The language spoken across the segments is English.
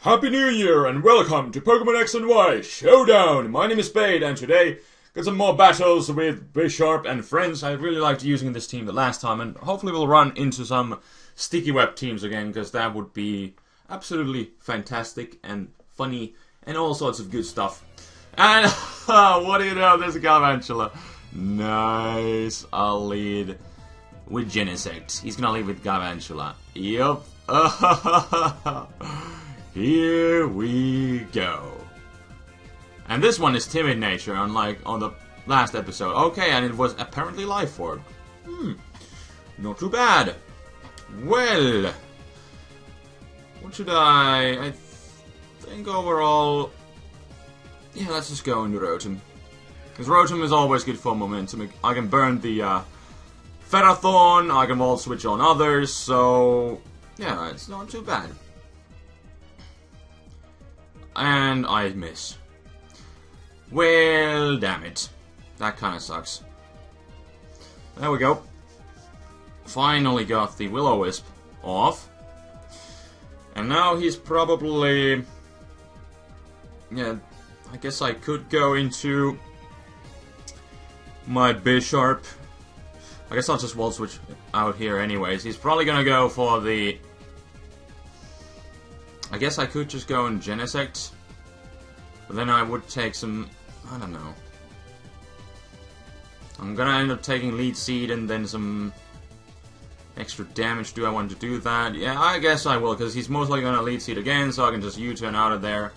Happy New Year and welcome to Pokemon X and Y Showdown! My name is Spade and today got some more battles with Bisharp and friends. I really liked using this team the last time and hopefully we'll run into some sticky web teams again because that would be absolutely fantastic and funny and all sorts of good stuff. And what do you know, there's a Galvantula. Nice, I'll lead with Genesect. He's gonna lead with Galvantula. Yup. Here we go. And this one is timid nature, unlike on the last episode. Okay, and it was apparently life orb. Not too bad. Well, what should I think overall, yeah, let's just go into Rotom. Because Rotom is always good for momentum. I can burn the Ferrothorn, I can Volt Switch on others, so yeah, it's not too bad. And I miss. Well, damn it. That kinda sucks. There we go. Finally got the Will-O-Wisp off. And now he's probably... yeah, I guess I could go into my Bisharp. I guess I'll just Volt Switch out here anyways. He's probably gonna go for the... I guess I could just go in Genesect, but then I would take some... I don't know. I'm gonna end up taking Lead Seed and then some extra damage. Do I want to do that? Yeah, I guess I will, because he's most likely gonna Lead Seed again, so I can just U-turn out of there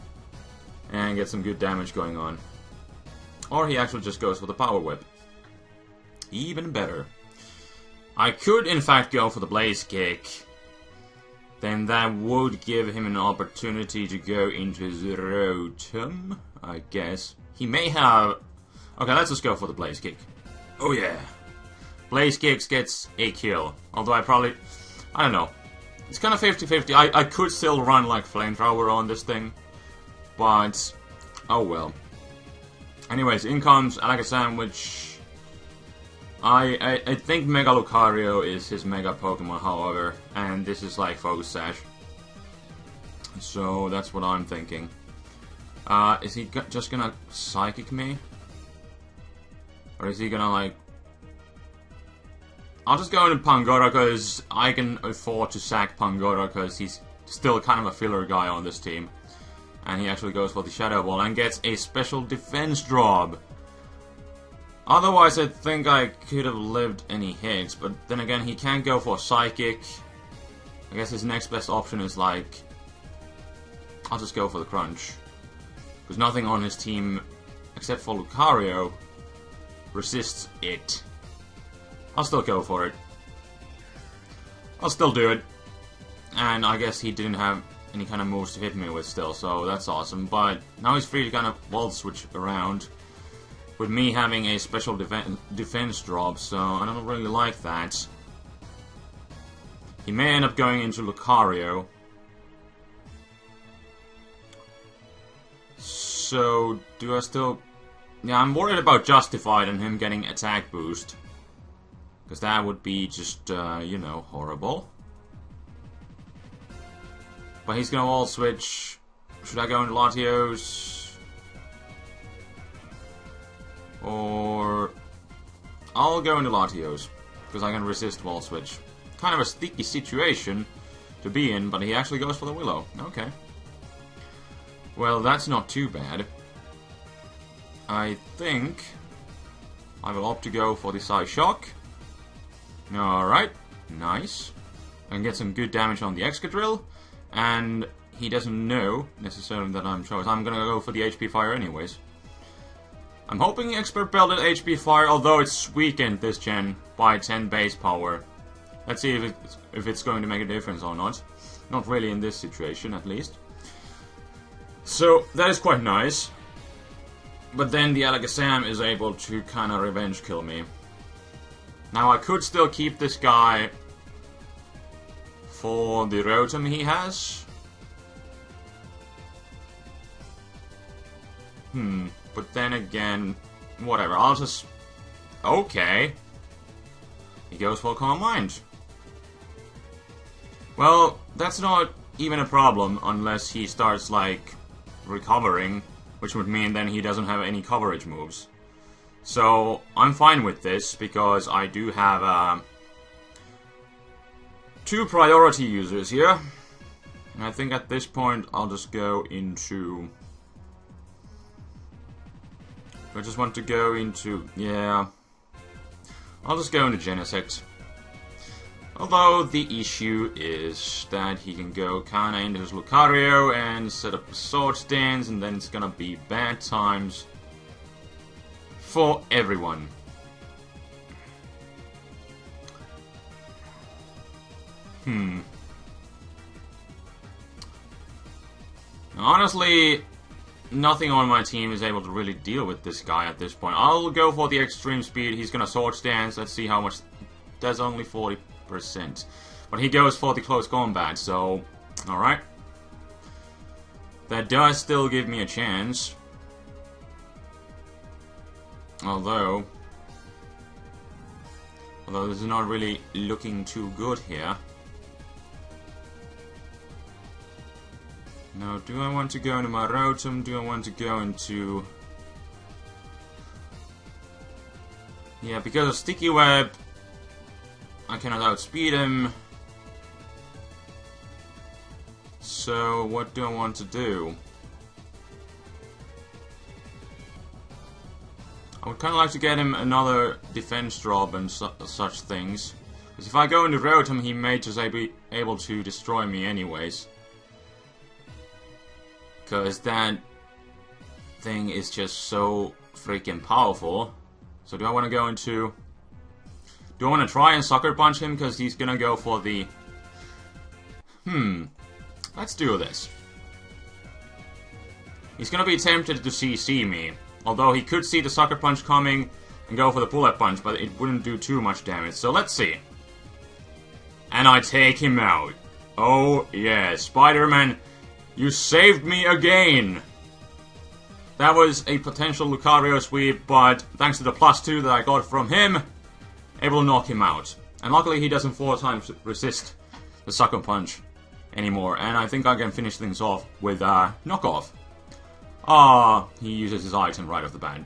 and get some good damage going on. Or he actually just goes for the Power Whip. Even better. I could, in fact, go for the Blaze Kick. Then that would give him an opportunity to go into the Rotom, I guess. He may have... okay, let's just go for the Blaze Kick. Oh yeah. Blaze Kicks gets a kill. Although I probably... I don't know. It's kind of 50-50. I could still run like Flamethrower on this thing. But... oh well. Anyways, in comes Alakazam, which... I think Mega Lucario is his Mega Pokemon, however, and this is like Focus Sash. So that's what I'm thinking. Is he just gonna Psychic me? Or is he gonna like... I'll just go into Pangoro because I can afford to sack Pangoro because he's still kind of a filler guy on this team. And he actually goes for the Shadow Ball and gets a special defense drop. Otherwise, I think I could have lived any hits, but then again, he can't go for Psychic. I guess his next best option is like... I'll just go for the Crunch. Because nothing on his team, except for Lucario, resists it. I'll still go for it. I'll still do it. And I guess he didn't have any kind of moves to hit me with still, so that's awesome. But now he's free to kind of Volt Switch around. With me having a special defense drop, so I don't really like that. He may end up going into Lucario. So, do I still... yeah, I'm worried about Justified and him getting attack boost. Because that would be just, you know, horrible. But he's gonna all switch. Should I go into Latios? Or... I'll go into Latios, because I can resist Wall Switch. Kind of a sticky situation to be in, but he actually goes for the Willow. Okay. Well, that's not too bad. I think I will opt to go for the Psyshock. Alright, nice. I can get some good damage on the Excadrill, and he doesn't know necessarily that I'm choice. I'm gonna go for the HP Fire anyways. I'm hoping Expert Belted HP Fire, although it's weakened this gen by 10 base power. Let's see if it's going to make a difference or not. Not really in this situation, at least. So, that is quite nice. But then the Alakazam is able to kind of revenge kill me. Now, I could still keep this guy for the Rotom he has. But then again, whatever, I'll just... okay. He goes for Calm Mind. Well, that's not even a problem unless he starts, like, recovering, which would mean then he doesn't have any coverage moves. So, I'm fine with this, because I do have, 2 priority users here. And I think at this point, I'll just go into... I just want to go into... yeah... I'll just go into Genesect. Although, the issue is that he can go kinda into his Lucario and set up a Sword Stance, and then it's gonna be bad times for everyone. Honestly, nothing on my team is able to really deal with this guy at this point. I'll go for the extreme speed. He's gonna Sword Stance. Let's see how much. Does only 40%. But he goes for the close combat, so... alright. That does still give me a chance. Although this is not really looking too good here. Now, do I want to go into my Rotom? Do I want to go into... yeah, because of Sticky Web, I cannot outspeed him. So, what do I want to do? I would kind of like to get him another defense drop and such things. Because if I go into Rotom, he may just be able to destroy me anyways. Because that thing is just so freaking powerful. So do I want to go into... do I want to try and Sucker Punch him? Because he's gonna go for the... let's do this. He's gonna be tempted to CC me. Although he could see the Sucker Punch coming and go for the Bullet Punch, but it wouldn't do too much damage. So let's see. And I take him out. Oh yeah, Spider-Man, you saved me again! That was a potential Lucario sweep, but thanks to the +2 that I got from him, able to knock him out. And luckily he doesn't 4 times resist the Sucker Punch anymore, and I think I can finish things off with Knockoff. Ah, he uses his item right off the bat.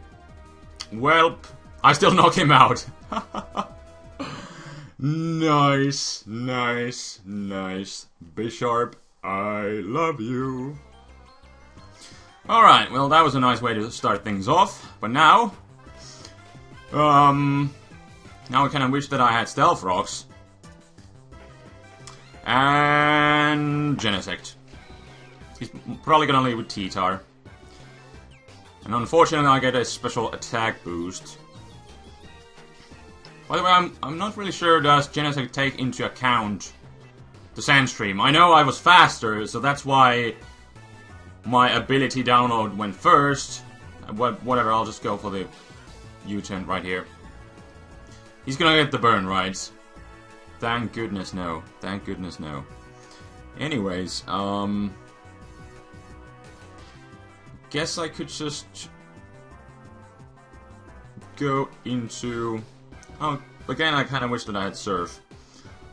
Welp, I still knock him out. Nice, nice, nice. Bisharp, I love you. Alright, well that was a nice way to start things off, but now... now I kinda wish that I had Stealth Rocks. And... Genesect. He's probably gonna leave with T-Tar. And unfortunately I get a special attack boost. By the way, I'm not really sure does Genesect take into account the Sandstream. I know I was faster, so that's why my ability download went first. Whatever, I'll just go for the U-turn right here. He's gonna get the burn, right? Thank goodness no. Thank goodness no. Anyways, guess I could just go into... oh, again, I kind of wish that I had Surf.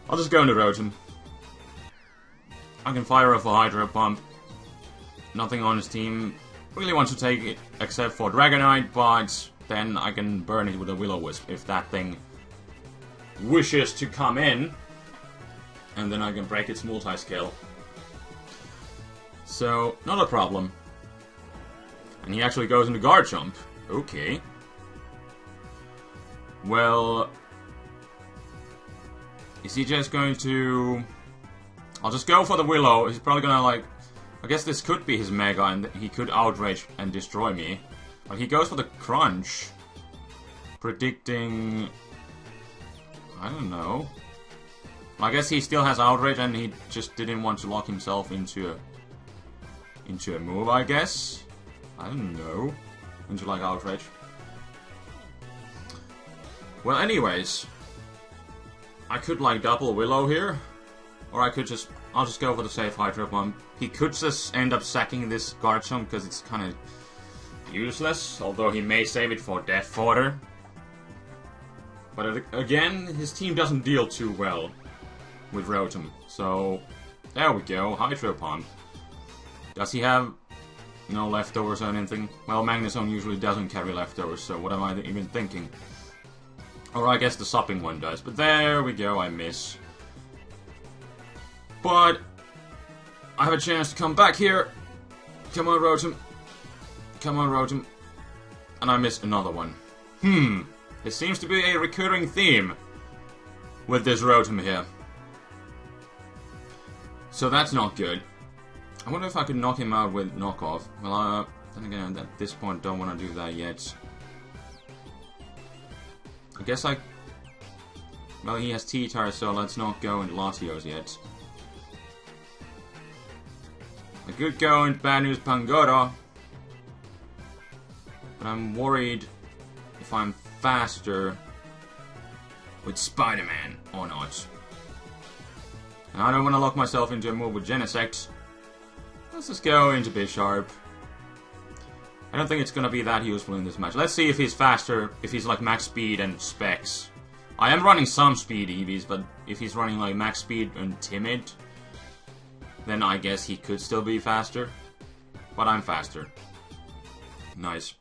I'll just go into Rotom. I can fire off a Hydro Pump. Nothing on his team really wants to take it except for Dragonite, but then I can burn it with a Will-O-Wisp if that thing wishes to come in. And then I can break its multi-scale. So, not a problem. And he actually goes into Garchomp. Okay. Well... is he just going to... I'll just go for the Willow. He's probably gonna, like... I guess this could be his Mega, and he could Outrage and destroy me. But he goes for the Crunch. Predicting... I don't know. I guess he still has Outrage, and he just didn't want to lock himself into a move, I guess. I don't know. Into, like, Outrage. Well, anyways. I could, like, double Willow here. Or I could just... I'll just go for the safe Hydro Pump. He could just end up sacking this Garchomp because it's kind of useless. Although he may save it for Death Fodder. But again, his team doesn't deal too well with Rotom. So There we go, Hydro Pump. Does he have no leftovers or anything? Well, Magnezone usually doesn't carry leftovers, so what am I even thinking? Or I guess the Sopping one does, but there we go, I miss. But I have a chance to come back here. Come on, Rotom. Come on, Rotom. And I missed another one. It seems to be a recurring theme with this Rotom here. So that's not good. I wonder if I could knock him out with knockoff. Well, then again, at this point, don't want to do that yet. I guess well, he has T-Tar, so let's not go into Latios yet. I could go into Bad News Pangoro. But I'm worried if I'm faster with Spider-Man or not. And I don't want to lock myself into a move with Genesect. Let's just go into Bisharp. I don't think it's gonna be that useful in this match. Let's see if he's faster, if he's like max speed and specs. I am running some speed EVs, but if he's running like max speed and timid, then I guess he could still be faster. But I'm faster. Nice.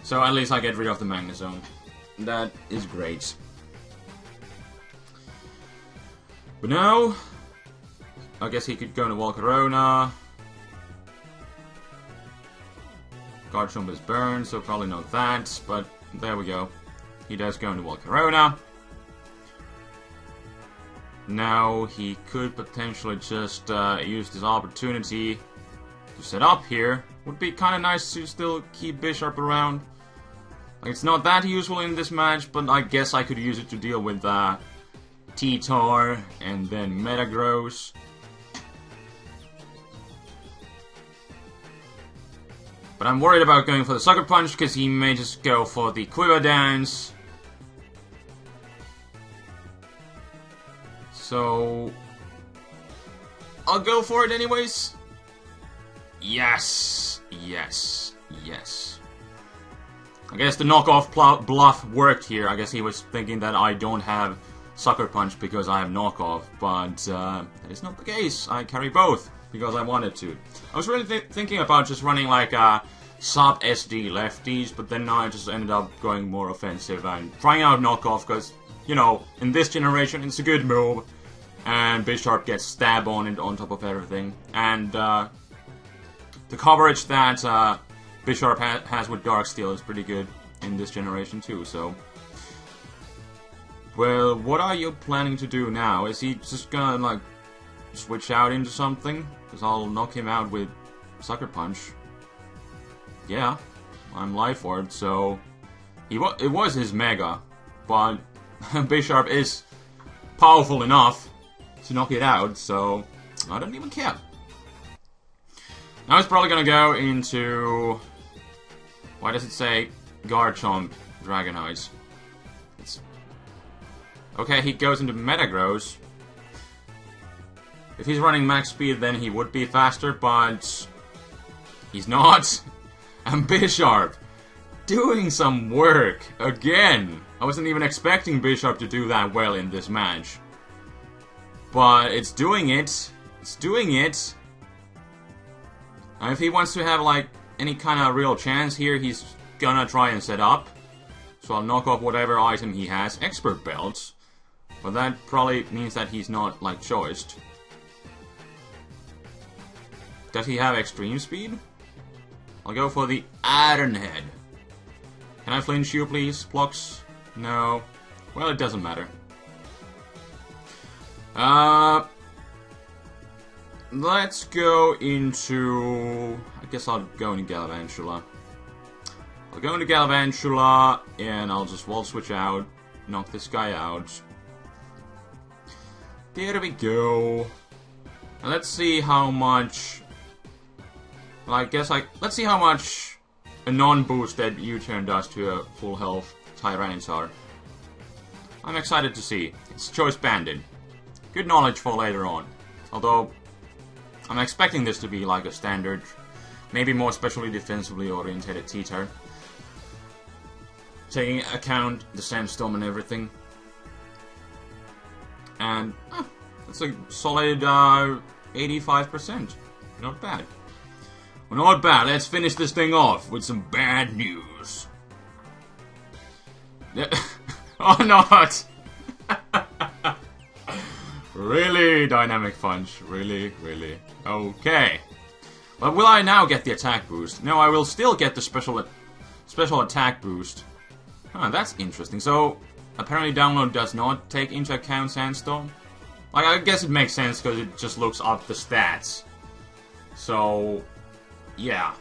So at least I get rid of the Magnezone. That is great. But now, I guess he could go into Volcarona. Garchomp is burned, so probably not that, but there we go. He does go into Volcarona. Now he could potentially just use this opportunity to set up here. Would be kind of nice to still keep Bisharp around. Like, it's not that useful in this match, but I guess I could use it to deal with T-Tar and then Metagross. But I'm worried about going for the Sucker Punch because he may just go for the Quiver Dance. So I'll go for it anyways. Yes, yes, yes. I guess the knockoff bluff worked here. I guess he was thinking that I don't have Sucker Punch because I have knockoff, but that is not the case. I carry both because I wanted to. I was really thinking about just running like sub SD lefties, but then I just ended up going more offensive and trying out knockoff because, you know, in this generation it's a good move, and Bisharp gets stab on it on top of everything, and the coverage that Bisharp has with Darksteel is pretty good in this generation too, so... Well, what are you planning to do now? Is he just gonna, like, switch out into something? Because I'll knock him out with Sucker Punch. Yeah, I'm Life Orb, so... It was his Mega, but Bisharp is powerful enough to knock it out, so I don't even care. Now it's probably gonna go into... Why does it say Garchomp Dragonite? It's... Okay, he goes into Metagross. If he's running max speed, then he would be faster, but... He's not. And Bisharp doing some work again. I wasn't even expecting Bisharp to do that well in this match. But it's doing it. It's doing it. And if he wants to have, like, any kind of real chance here, he's gonna try and set up. So I'll knock off whatever item he has. Expert Belts. But that probably means that he's not, like, choiced. Does he have extreme speed? I'll go for the Iron Head. Can I flinch you, please, Blocks? No. Well, it doesn't matter. Let's go into... I guess I'll go into Galvantula. I'll go into Galvantula, and I'll just Volt Switch out. Knock this guy out. There we go. And let's see how much... Well, I guess let's see how much a non-boosted U-turn does to a full health Tyranitar. I'm excited to see. It's Choice Banded. Good knowledge for later on. Although, I'm expecting this to be like a standard, maybe more specially defensively oriented T-Tar. Taking account the Sandstorm and everything. And, That's a solid 85%. Not bad. Well, not bad. Let's finish this thing off with some bad news. Or not! Really, Dynamic Punch. Really, really. Okay. But will I now get the attack boost? No, I will still get the special attack boost. Huh, that's interesting. So, apparently download does not take into account Sandstorm. Like, I guess it makes sense because it just looks up the stats. So, yeah.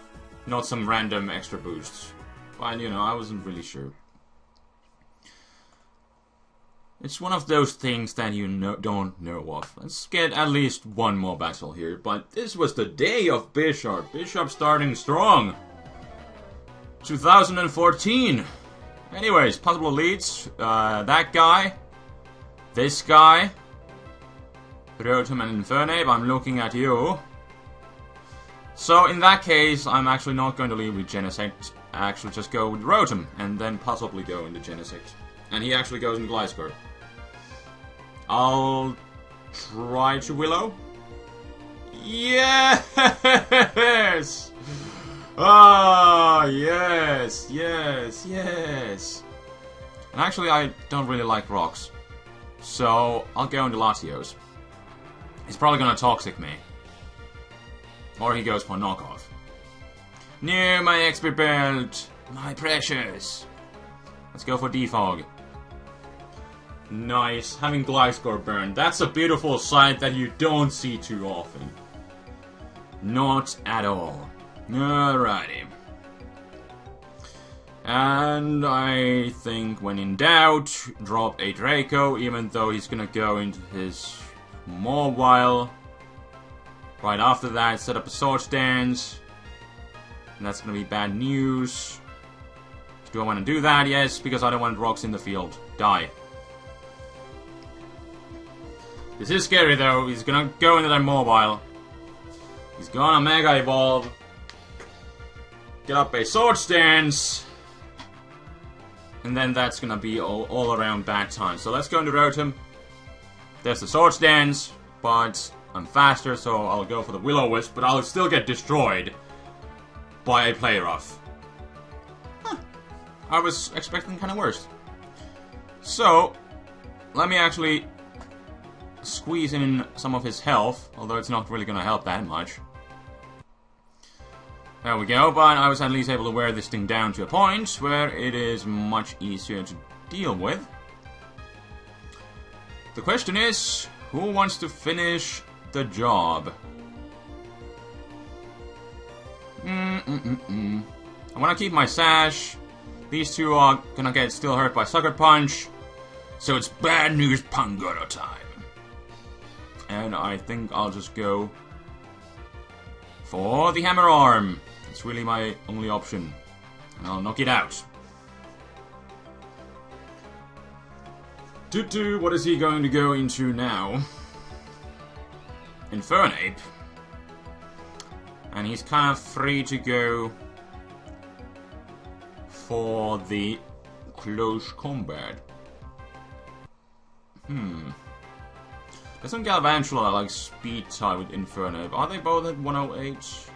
Not some random extra boosts. But, you know, I wasn't really sure. It's one of those things that you don't know of. Let's get at least one more battle here. But this was the day of Bisharp. Bisharp starting strong. 2014. Anyways, possible leads. That guy. This guy. Rotom and Infernape. I'm looking at you. So in that case, I'm actually not going to leave with Genesect. I actually just go with Rotom. And then possibly go into Genesect. And he actually goes into Gliscor. I'll try to Willow. Yes! Ah, yes, yes, yes. And actually, I don't really like rocks. So, I'll go into Latios. He's probably gonna Toxic me. Or he goes for knockoff. No, my expert belt! My precious! Let's go for Defog. Nice, having Gliscor burn. That's a beautiful sight that you don't see too often. Not at all. Alrighty. And I think when in doubt, drop a Draco, even though he's gonna go into his mobile. Right after that, set up a Swords Dance. And that's gonna be bad news. Do I want to do that? Yes, because I don't want rocks in the field. Die. This is scary though. He's gonna go into that mobile. He's gonna Mega Evolve. Get up a Swords Dance. And then that's gonna be all around bad time. So let's go into Rotom. There's the Swords Dance. But I'm faster, so I'll go for the Will-O-Wisp. But I'll still get destroyed by a Play Rough. Huh. I was expecting kind of worse. So, let me actually squeeze in some of his health, although it's not really gonna help that much. There we go, but I was at least able to wear this thing down to a point where it is much easier to deal with. The question is, who wants to finish the job? I wanna keep my Sash. These two are gonna get still hurt by Sucker Punch. So it's bad news Pangoro time. And I think I'll just go for the Hammer Arm. It's really my only option. And I'll knock it out. What is he going to go into now? Infernape. And he's kind of free to go for the close combat. Doesn't Galvantula like speed type with Infernape? Are they both at 108?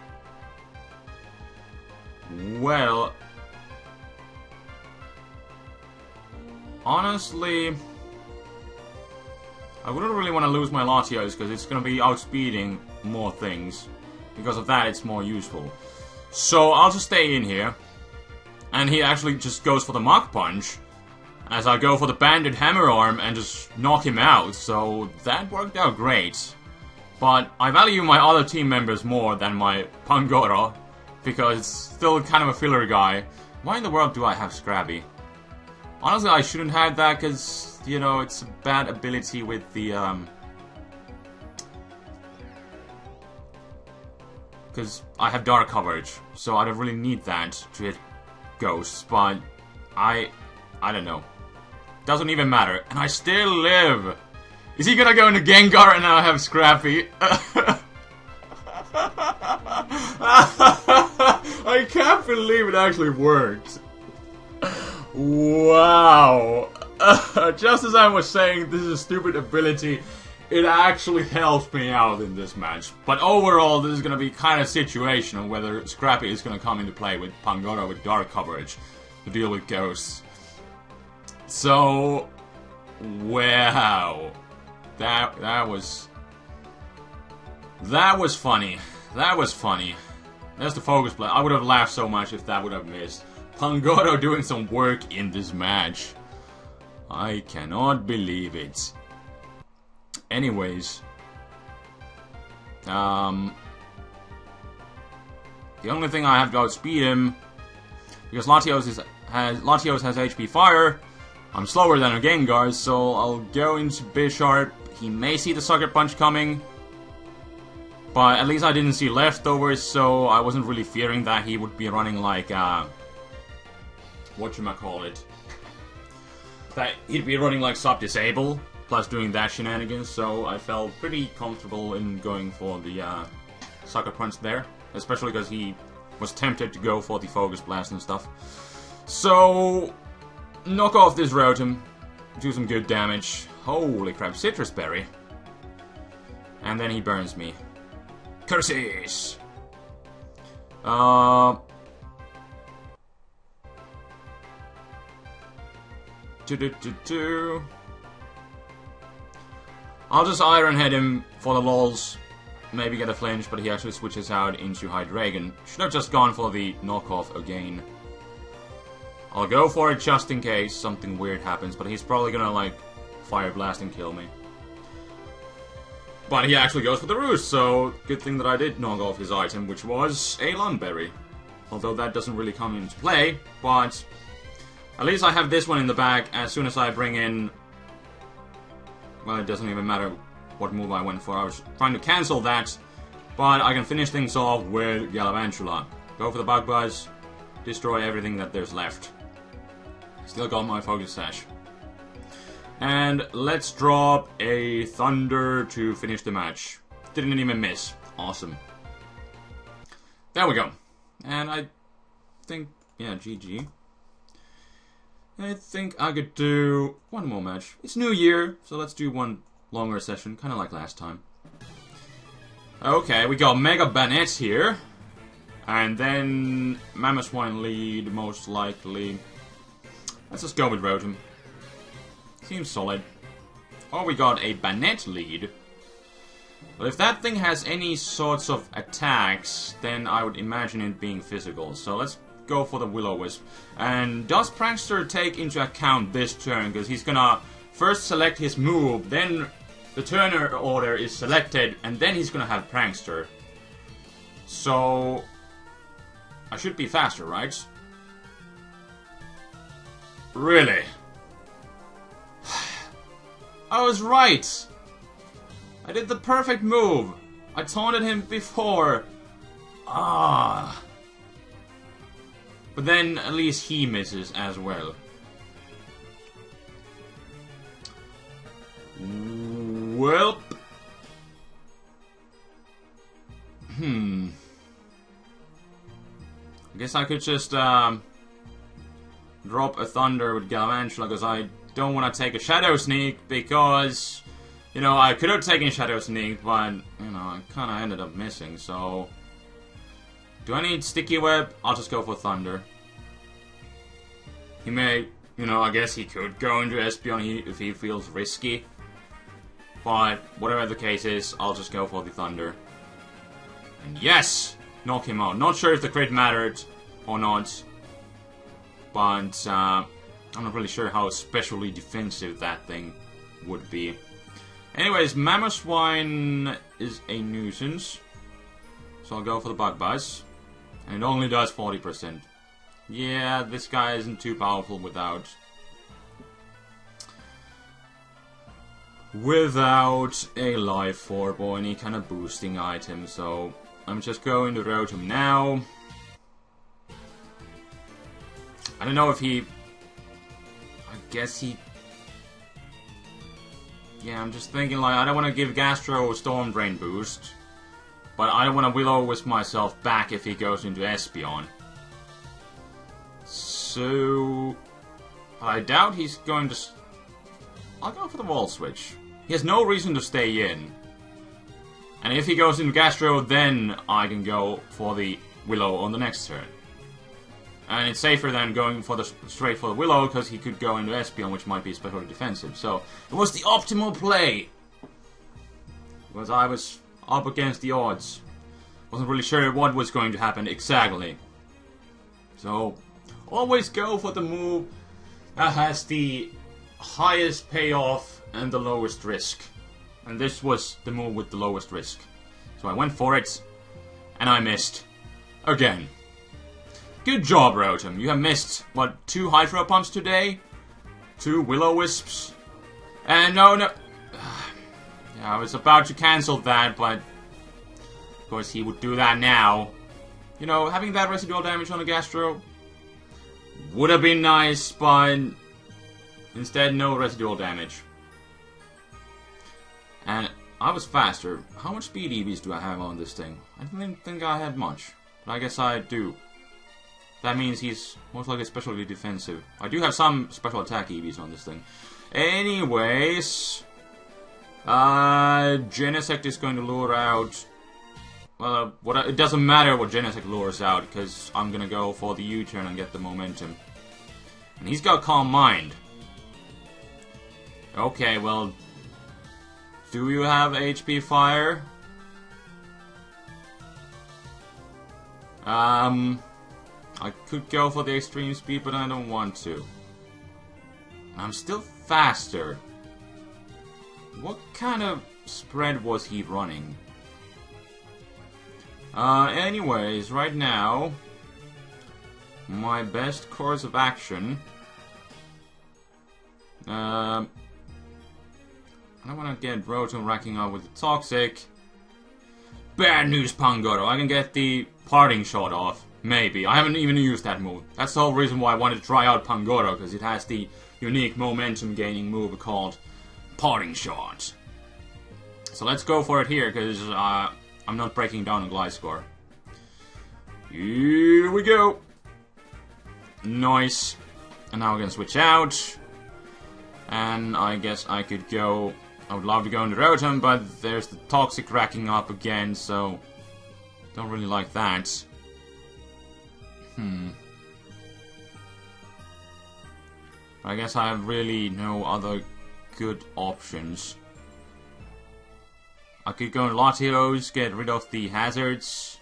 Well, honestly, I wouldn't really want to lose my Latios because it's going to be outspeeding more things. Because of that, it's more useful. So I'll just stay in here. And he actually just goes for the Mach Punch. As I go for the Banded Hammer Arm and just knock him out, so that worked out great. But I value my other team members more than my Pangoro, because it's still kind of a filler guy. Why in the world do I have Scrappy? Honestly, I shouldn't have that, because, you know, it's a bad ability with the, because I have Dark Coverage, so I don't really need that to hit Ghosts, but I don't know. Doesn't even matter. And I still live! Is he gonna go into Gengar and now have Scrappy? I can't believe it actually worked. Wow. Just as I was saying this is a stupid ability, it actually helped me out in this match. But overall, this is going to be kind of situational whether Scrappy is going to come into play with Pangoro with dark coverage to deal with ghosts. So, wow, that was funny. That was funny. That's the focus play. I would have laughed so much if that would have missed. Pangoro doing some work in this match. I cannot believe it. Anyways, the only thing I have to outspeed him, because Latios has HP Fire. I'm slower than a Gengar, so I'll go into Bisharp. He may see the Sucker Punch coming, but at least I didn't see leftovers, so I wasn't really fearing that he would be running like whatchamacallit. That he'd be running like Sub-Disable, plus doing that shenanigans, so I felt pretty comfortable in going for the Sucker Punch there. Especially because he was tempted to go for the Focus Blast and stuff. So, knock off this Rotom, do some good damage. Holy crap, Citrus Berry. And then he burns me. Curses! I'll just Iron Head him for the lols. Maybe get a flinch, but he actually switches out into Hydreigon. Should have just gone for the knockoff again. I'll go for it just in case something weird happens, but he's probably gonna, like, Fire Blast and kill me. But he actually goes for the Roost, so good thing that I did knock off his item, which was a Lunberry. Although that doesn't really come into play, but at least I have this one in the bag as soon as I bring in... Well, it doesn't even matter what move I went for. I was trying to cancel that, but I can finish things off with Galvantula. Go for the Bug Buzz, destroy everything that there's left. Still got my Focus Sash. And let's drop a Thunder to finish the match. Didn't even miss. Awesome. There we go. And I think, yeah, GG. I think I could do one more match. It's New Year, so let's do one longer session, kind of like last time. Okay, we got Mega Banette here. And then Mamoswine lead, most likely. Let's just go with Rotom. Seems solid. Or we got a Banette lead. But if that thing has any sorts of attacks, then I would imagine it being physical. So let's go for the Will-O-Wisp. And does Prankster take into account this turn? Because he's gonna first select his move, then the turn order is selected, and then he's gonna have Prankster. So I should be faster, right? Really? I was right! I did the perfect move! I taunted him before! Ah! But then, at least he misses as well. Welp. I guess I could just, drop a Thunder with Galvantula, because I don't want to take a Shadow Sneak, because, you know, I could have taken Shadow Sneak, but, you know, I kind of ended up missing, so... Do I need Sticky Web? I'll just go for Thunder. He may, you know, I guess he could go into Espeon if he feels risky. But, whatever the case is, I'll just go for the Thunder. And yes! Knock him out. Not sure if the crit mattered or not. But, I'm not really sure how especially defensive that thing would be. Anyways, Mamoswine is a nuisance. So I'll go for the Bug Buzz. And it only does 40%. Yeah, this guy isn't too powerful without a Life Orb or any kind of boosting item. So I'm just going to Rotom now. I don't know if he... I guess he... Yeah, I'm just thinking, like, I don't want to give Gastro a Storm Drain boost. But I don't want to Will-O-Wisp myself back if he goes into Espeon. So... I doubt he's going to... I'll go for the Wall Switch. He has no reason to stay in. And if he goes into Gastro, then I can go for the Willow on the next turn. And it's safer than going for the straight for the Willow, because he could go into Espeon, which might be especially defensive. So, it was the optimal play. Because I was up against the odds. Wasn't really sure what was going to happen exactly. So, always go for the move that has the highest payoff and the lowest risk. And this was the move with the lowest risk. So I went for it, and I missed. Again. Good job, Rotom. You have missed, what, 2 Hydro Pumps today? 2 Will-O-Wisps? And no. Yeah, I was about to cancel that, but of course he would do that now. You know, having that residual damage on a Gastro would have been nice, but instead no residual damage. And I was faster. How much speed EVs do I have on this thing? I didn't think I had much, but I guess I do. That means he's most likely specially defensive. I do have some special attack EVs on this thing. Anyways, Genesect is going to lure out. Well, it doesn't matter what Genesect lures out, because I'm gonna go for the U-turn and get the momentum. And he's got Calm Mind. Okay, well, do you have HP Fire? I could go for the extreme speed, but I don't want to. I'm still faster. What kind of spread was he running? Anyways, right now, my best course of action. I don't want to get Rotom racking up with the Toxic. Bad news, Pangoro. I can get the Parting Shot off. Maybe. I haven't even used that move. That's the whole reason why I wanted to try out Pangoro, because it has the unique momentum-gaining move called Parting Shot. So let's go for it here, because I'm not breaking down a Gliscor. Here we go! Nice. And now we're gonna switch out. And I guess I could go. I would love to go into Rotom, but there's the Toxic racking up again, so don't really like that. I guess I have really no other good options. I could go in Latios, get rid of the hazards.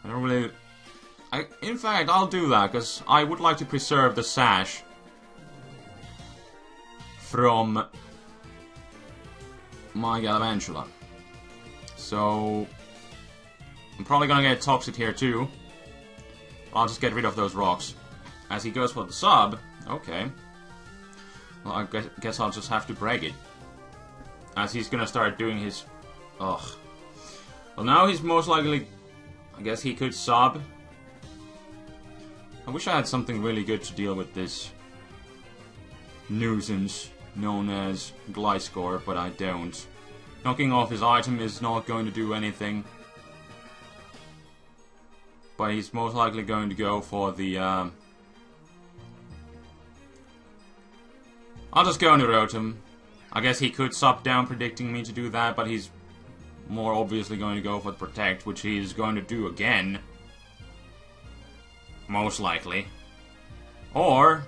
I don't really. In fact, I'll do that, because I would like to preserve the Sash from my Galvantula. So I'm probably gonna get Toxic here too. I'll just get rid of those rocks. As he goes for the sub, okay. Well, I guess I'll just have to break it. As he's gonna start doing his. Ugh. Well, now he's most likely. I guess he could sub. I wish I had something really good to deal with this nuisance known as Gliscor, but I don't. Knocking off his item is not going to do anything. But he's most likely going to go for the, I'll just go into Rotom. I guess he could sub down predicting me to do that, but he's more obviously going to go for the Protect, which he's going to do again. Most likely. Or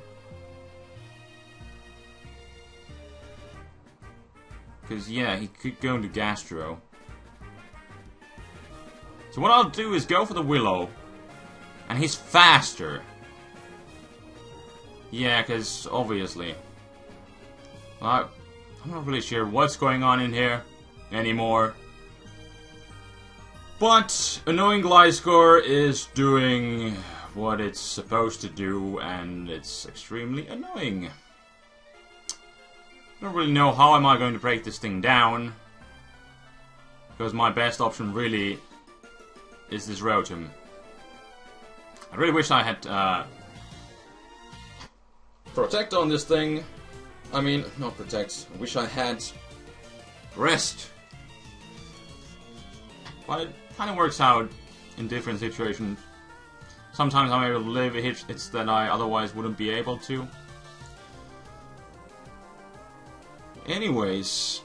because, yeah, he could go into Gastro. So what I'll do is go for the Willow. And he's faster. Yeah, because, obviously. I'm not really sure what's going on in here anymore. But annoying Gliscor is doing what it's supposed to do, and it's extremely annoying. I don't really know how am I going to break this thing down, because my best option really is this Rotom. I really wish I had Protect on this thing. I mean, not Protect. I wish I had Rest. But it kind of works out in different situations. Sometimes I'm able to live hits that I otherwise wouldn't be able to. Anyways,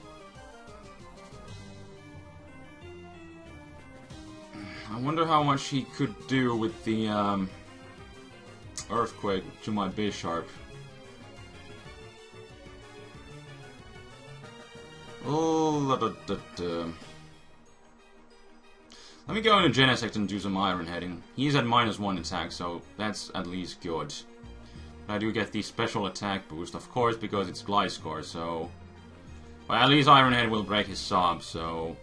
I wonder how much he could do with the Earthquake to my Bisharp. Oh, let me go into Genesect and do some Iron Heading. He's at -1 attack, so that's at least good. I do get the special attack boost, of course, because it's Gliscor, so... Well, at least Iron Head will break his Sob, so...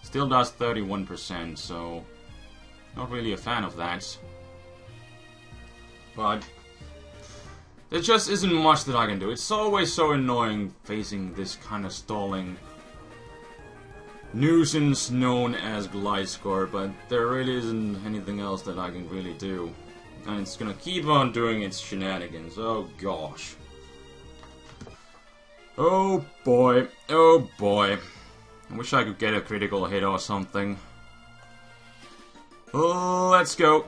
Still does 31%, so... Not really a fan of that. But... There just isn't much that I can do. It's always so annoying facing this kind of stalling nuisance known as Gliscor, but there really isn't anything else that I can really do. And it's gonna keep on doing its shenanigans. Oh gosh. Oh boy. Oh boy. I wish I could get a critical hit or something. Oh, let's go.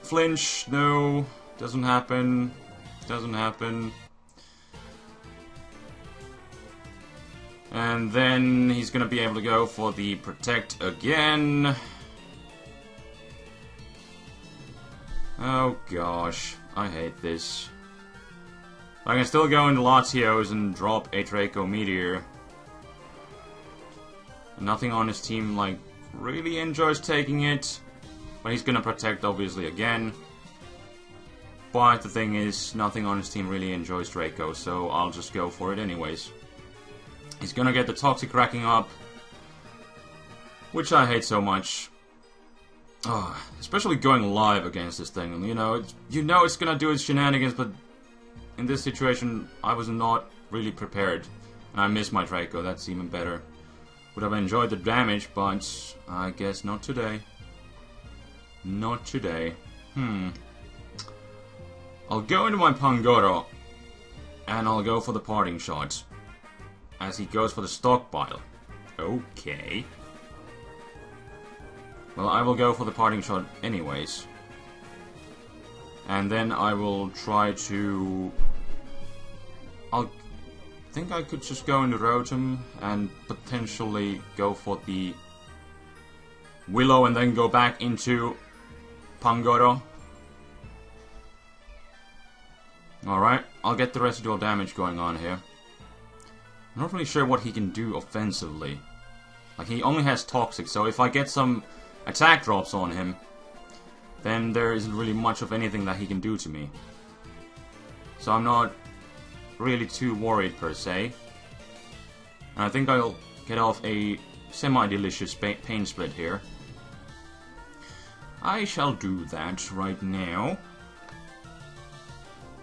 Flinch. No. Doesn't happen. Doesn't happen. And then he's gonna be able to go for the Protect again. Oh gosh, I hate this. I can still go into Latios and drop a Draco Meteor. Nothing on his team, like, really enjoys taking it. But he's gonna Protect, obviously, again. But the thing is, nothing on his team really enjoys Draco, so I'll just go for it anyways. He's gonna get the Toxic racking up, which I hate so much. Oh, especially going live against this thing. You know it's gonna do its shenanigans, but in this situation, I was not really prepared. And I missed my Draco, that's even better. Would have enjoyed the damage, but I guess not today. Not today. I'll go into my Pangoro, and I'll go for the Parting Shot, as he goes for the Stockpile. Okay. Well, I will go for the Parting Shot anyways. And then I will try to... I think I could just go into Rotom and potentially go for the Willow and then go back into Pangoro. Alright, I'll get the residual damage going on here. I'm not really sure what he can do offensively. Like, he only has Toxic, so if I get some attack drops on him, then there isn't really much of anything that he can do to me. So I'm not really too worried, per se. And I think I'll get off a semi-delicious pain split here. I shall do that right now.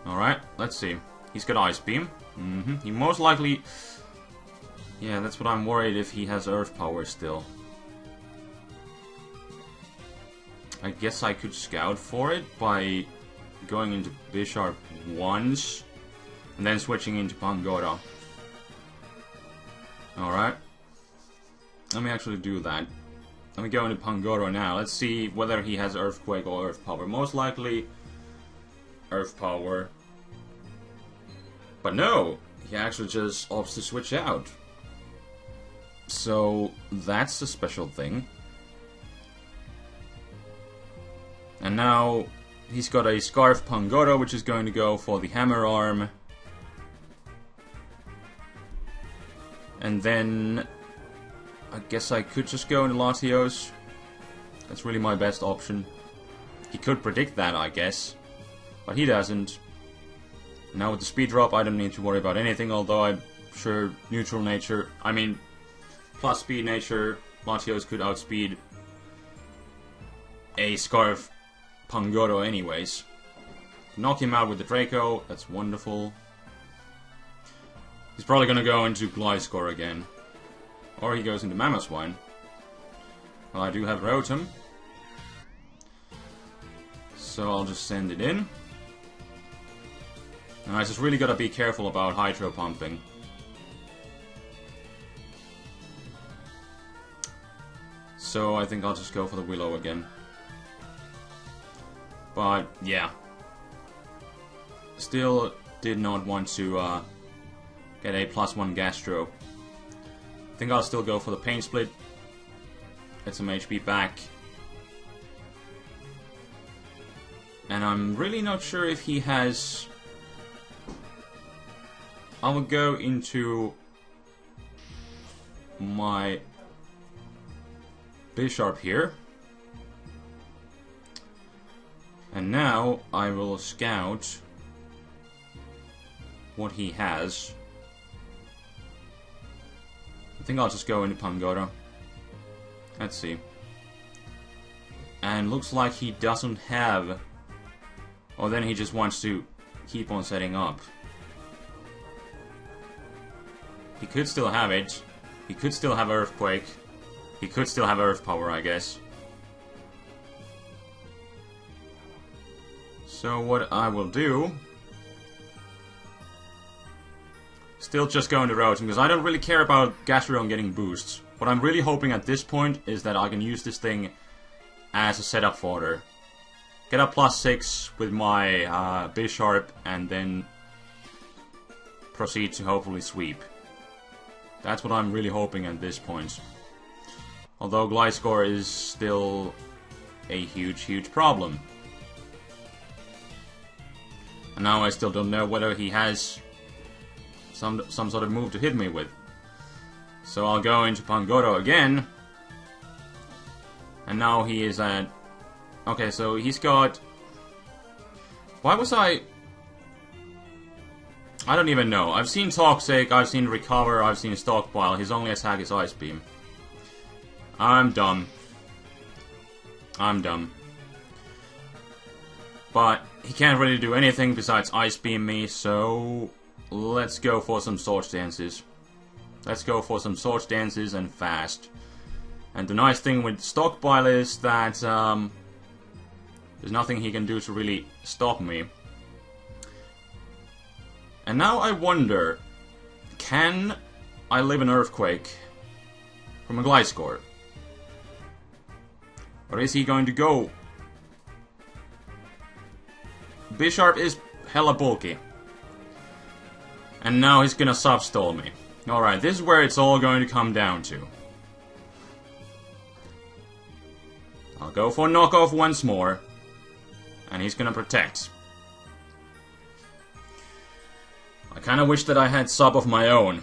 Alright, let's see. He's got Ice Beam. He most likely... Yeah, that's what I'm worried if he has Earth Power still. I guess I could scout for it by going into Bisharp once and then switching into Pangoro. Alright. Let me actually do that. Let me go into Pangoro now. Let's see whether he has Earthquake or Earth Power. Most likely Earth Power. But no! He actually just opts to switch out. So that's a special thing. And now he's got a Scarf Pangoro, which is going to go for the Hammer Arm. And then I guess I could just go into Latios. That's really my best option. He could predict that, I guess. But he doesn't. Now with the speed drop, I don't need to worry about anything, although I'm sure neutral nature, I mean, plus speed nature, Latios could outspeed a Scarf Pangoro anyways. Knock him out with the Draco, that's wonderful. He's probably gonna go into Gliscor again. Or he goes into Mamoswine. Well, I do have Rotom. So I'll just send it in. And I just really gotta be careful about Hydro Pumping. So I think I'll just go for the Willow again. But, yeah. Still did not want to Get a +1 Gastro. I think I'll still go for the Pain Split. Get some HP back. And I'm really not sure if he has... I will go into my Bisharp here. And now I will scout what he has. I think I'll just go into Pangoro. Let's see. And looks like he doesn't have... Or then he just wants to keep on setting up. He could still have it. He could still have Earthquake. He could still have Earth Power, I guess. So what I will do... Still just go into Rotom, because I don't really care about Gastrodon getting boosts. What I'm really hoping at this point is that I can use this thing as a setup fodder. Get a +6 with my Bisharp, and then proceed to hopefully sweep. That's what I'm really hoping at this point. Although Gliscor is still a huge problem. And now I still don't know whether he has some sort of move to hit me with. So I'll go into Pangoro again. And now he is at... Okay, so he's got... Why was I don't even know. I've seen Toxic, I've seen Recover, I've seen Stockpile. His only attack is Ice Beam. I'm dumb. I'm dumb. But he can't really do anything besides Ice Beam me, so... Let's go for some Swords Dances. Let's go for some Swords Dances and fast. And the nice thing with Stockpile is that there's nothing he can do to really stop me. And now I wonder, can I live an Earthquake from a Gliscor? Or is he going to go? Bisharp is hella bulky. And now he's gonna sub-stall me. Alright, this is where it's all going to come down to. I'll go for knockoff once more. And he's gonna protect. I kinda wish that I had sub of my own.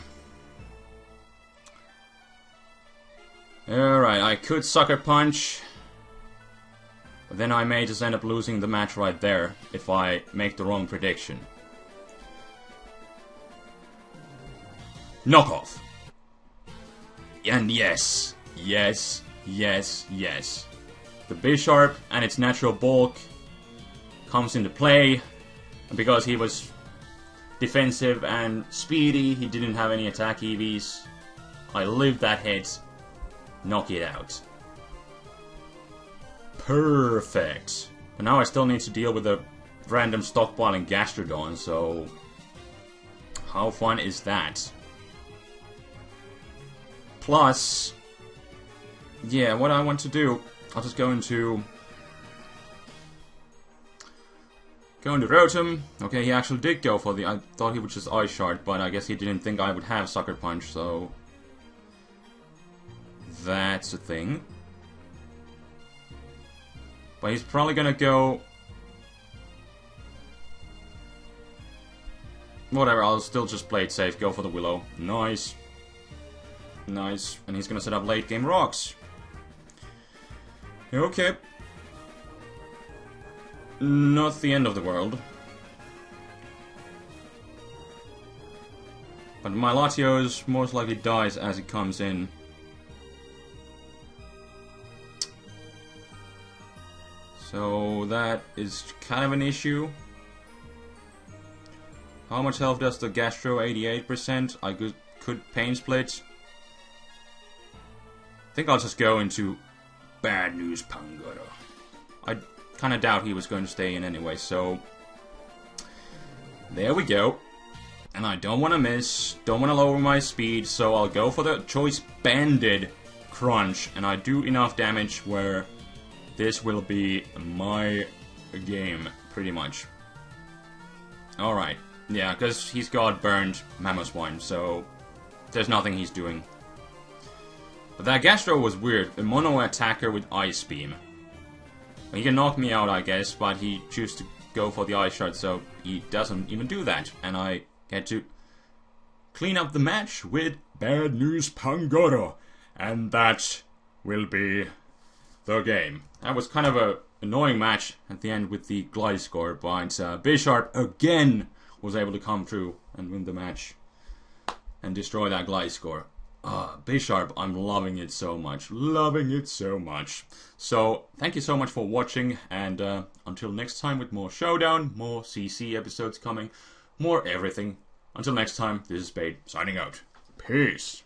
Alright, I could Sucker Punch. But then I may just end up losing the match right there if I make the wrong prediction. Knockoff. And yes. Yes. Yes. Yes. The Bisharp and its natural bulk comes into play. And because he was defensive and speedy, he didn't have any attack EVs. I lived that hit. Knock it out. Perfect. But now I still need to deal with a random stockpiling Gastrodon, so... How fun is that? Plus... Yeah, what I want to do... I'll just go into... Rotom. Okay, he actually did go for the... I thought he would just Ice Shard, but I guess he didn't think I would have Sucker Punch, so... That's a thing. But he's probably gonna go... Whatever, I'll still just play it safe, go for the Willow. Nice. Nice. And he's gonna set up late game rocks. Okay. Not the end of the world. But my Latios most likely dies as it comes in. So that is kind of an issue. How much health does the Gastro? 88%. I could Pain Split. I think I'll just go into Bad News Pangoro. I kind of doubt he was going to stay in anyway, so... There we go. And I don't want to miss, don't want to lower my speed, so I'll go for the Choice Banded Crunch, and I do enough damage where this will be my game, pretty much. Alright, Yeah, because he's got burned Mamoswine, so there's nothing he's doing. But that Gastro was weird. A mono attacker with Ice Beam. He can knock me out, I guess, but he chooses to go for the Ice Shard, so he doesn't even do that. And I get to clean up the match with Bad News Pangoro. And that will be the game. That was kind of a annoying match at the end with the Gliscor, but Bisharp again was able to come through and win the match and destroy that Gliscor. Bisharp, I'm loving it so much. Loving it so much. So, thank you so much for watching, and until next time with more Showdown, more CC episodes coming, more everything. Until next time, this is Spade, signing out. Peace.